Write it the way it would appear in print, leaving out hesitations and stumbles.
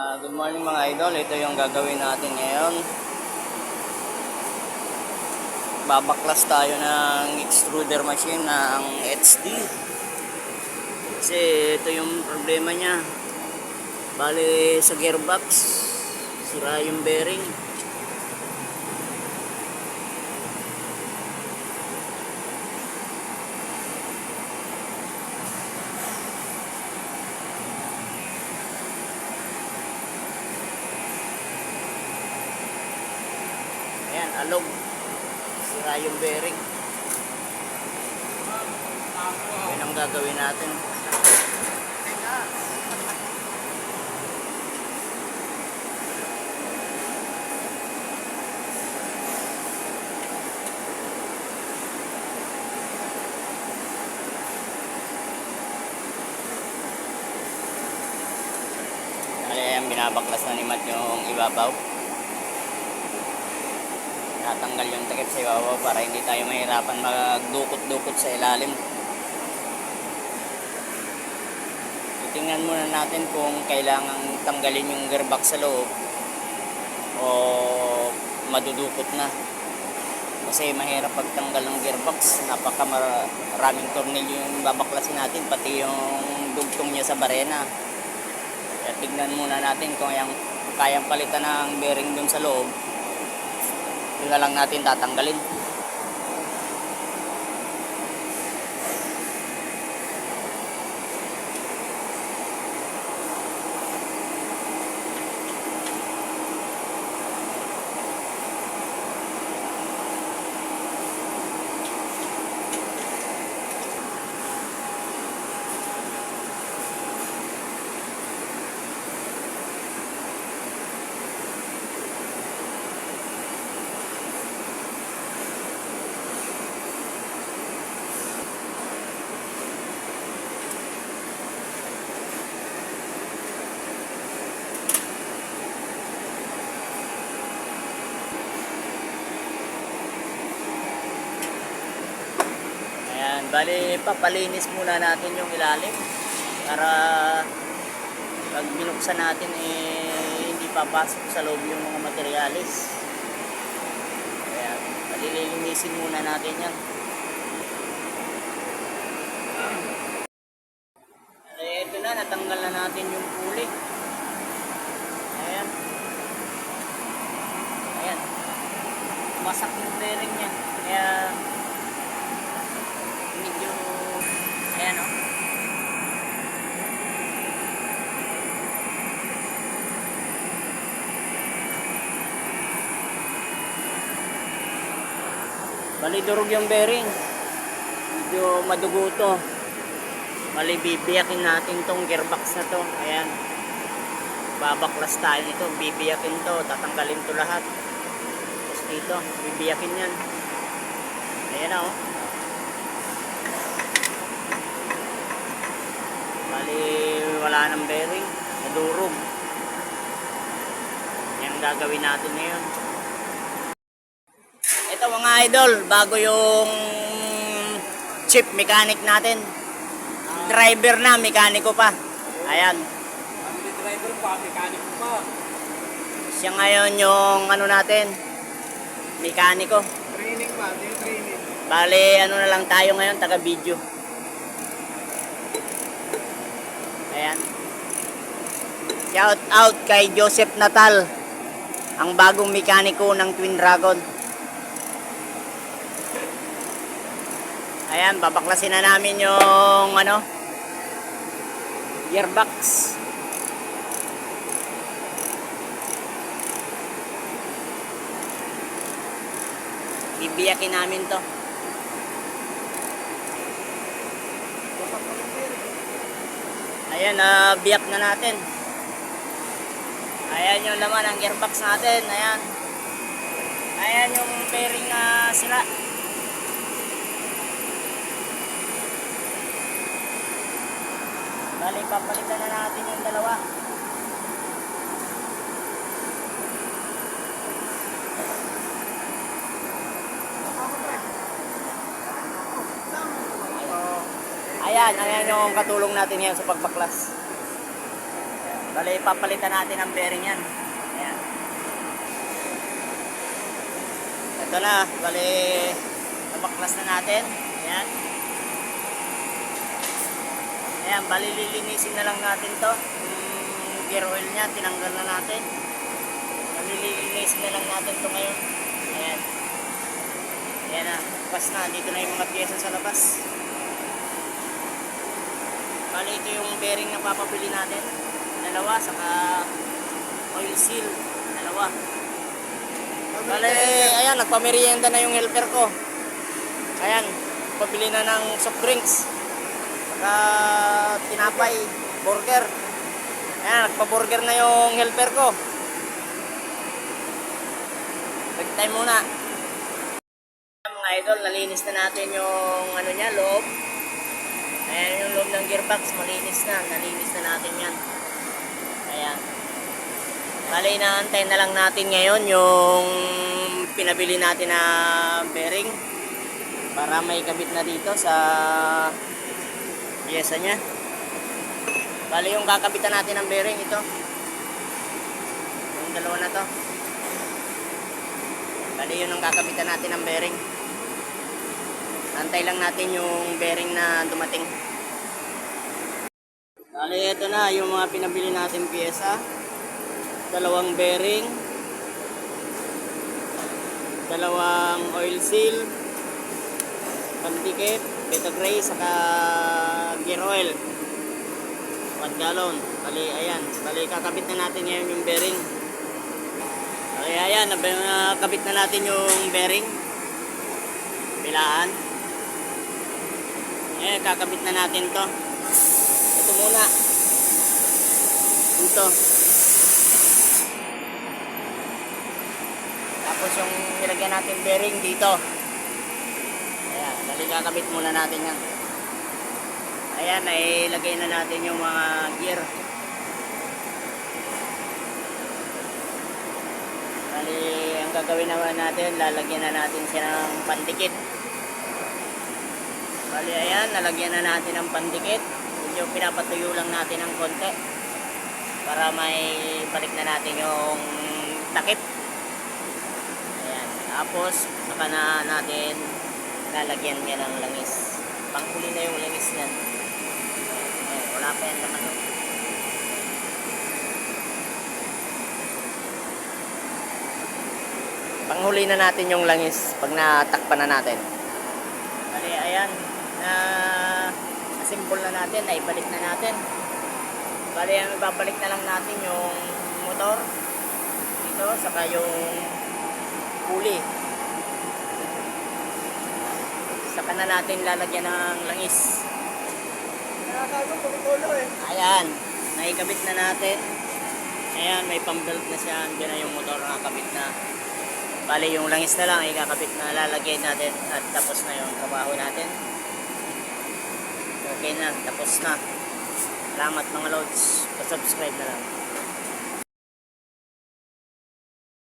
Good morning mga idol, ito yung gagawin natin ngayon. Babaklas tayo ng extruder machine ng HD. Kasi ito yung problema niya. Bale sa gearbox, sira yung bearing. Ayan, alog. Sira yung bearing. Yan ang gagawin natin. Ayan, binabaklas na ni Matt yung ibabaw. Natanggal yung takip sa ibabaw para hindi tayo mahirapan magdukot-dukot sa ilalim. Tingnan muna natin kung kailangan tanggalin yung gearbox sa loob o madudukot na. Kasi mahirap pagtanggal ng gearbox. Napakamaraming tornilyo yung babaklasin natin, pati yung dugtong niya sa barena. Kaya tignan muna natin kung kayang palitan ng bearing dun sa loob. Yun na lang natin tatanggalin. Bali, papalinis muna natin yung ilalim para pag binuksan natin hindi papasok sa loob yung mga materyales. Kaya palilinisin muna natin yan. Ito na, natanggal na natin yung pulley. Ayan. Ayan. Masak yung bearing niya. Kaya medyo ayan o. Bali durog yung bearing. Medyo madugo to. Bali bibiyakin natin tong gearbox na to. Ayan. Babaklas tayo nito. Bibiyakin to. Tatanggalin to lahat. Tapos dito. Bibiyakin yan. Ayan o. Bali wala nang bearing, nadurog. Yan ang gagawin natin ngayon. Ito mga idol, bago yung chip mechanic natin. Driver na, mekaniko pa. Ayan. Driver pa, mekaniko pa. Siya ngayon yung ano natin, mekaniko. Training pa, training. Bali ano na lang tayo ngayon, taga video. Ayan. Shout out kay Joseph Natal, ang bagong mekaniko ng Twin Dragon. Ayan, babaklasin na namin yung ano, gearbox. Bibiyakin namin to. Ayan, biyak na natin. Ayan yung laman ng gearbox natin. Ayan. Ayan yung bearing na sira. Bali, papalitan na natin yung dalawa. Ayan yung katulong natin ngayon sa pagbaklas. Bali, papalitan natin ang bearing yan. Ayan. Ito na, bali, nabaklas na natin. Ayan. Ayan, bali, lilinisin na lang natin to. Yung gear oil niya, tinanggal na natin. Bali, lilinisin na lang natin to ngayon. Ayan. Ayan na, bukas na. Dito na yung mga pyesa sa labas. Bali, ito yung bearing na papabili natin. Dalawa, saka oil seal. Dalawa. Bali, ayan, nagpamerienda na yung helper ko. Ayan, pabili na ng soft drinks. Saka tinapay, burger. Ayan, nagpa-burger na yung helper ko. Break time muna. Mga idol, nalinis na natin yung ano niya, loob. Ayan yung loob ng gearbox, malinis na. Nalinis na natin yan. Ayan. Bali, inaantay na lang natin ngayon yung pinabili natin na bearing para may kabit na dito sa pyesa niya. Bali, yung kakabitan natin ng bearing ito. Yung dalawa na to. Bali, yun ang kakabitan natin ng bearing. Antay lang natin yung bearing na dumating. Bali, ito na yung mga pinabili natin pyesa. Dalawang bearing, dalawang oil seal, pandikit, beta gray, saka gear oil 1 gallon. Bali, ayan. Bali, kakabit na natin ngayon yung bearing. Bali, ayan. Nakabit na natin yung bearing. Bilaan. Ayan, kakabit na natin to. Ito muna. Ito. Tapos yung nilagyan natin bearing dito. Ayan, dali kakabit muna natin yan. Ayan, ilagay na natin yung mga gear. Dali, ang gagawin naman natin, lalagyan na natin siya ng pandikit. Bali, ayan, nalagyan na natin ng pandikit. Medyo pinapatuyo lang natin ng konti para may balik na natin yung takip. Ayan, tapos saka na natin lalagyan niya ng langis. Panghuli na yung langis niyan. Ayan, wala pa yan naman. Panghuli na natin yung langis pag natakpan na natin. Bali, ayan, na asimbol na natin, na ibalik na natin. Bali, ibabalik na lang natin yung motor dito, saka yung pulley. Saka na natin lalagyan ng langis. Ayan, naikabit na natin. Ayan, may pambelt na siya. Diyan na yung motor nakakabit na. Bali, yung langis na lang ikakabit na, lalagay natin at tapos na yung trabaho natin. Okay na, tapos na. Salamat mga lods. Pa-subscribe na lang.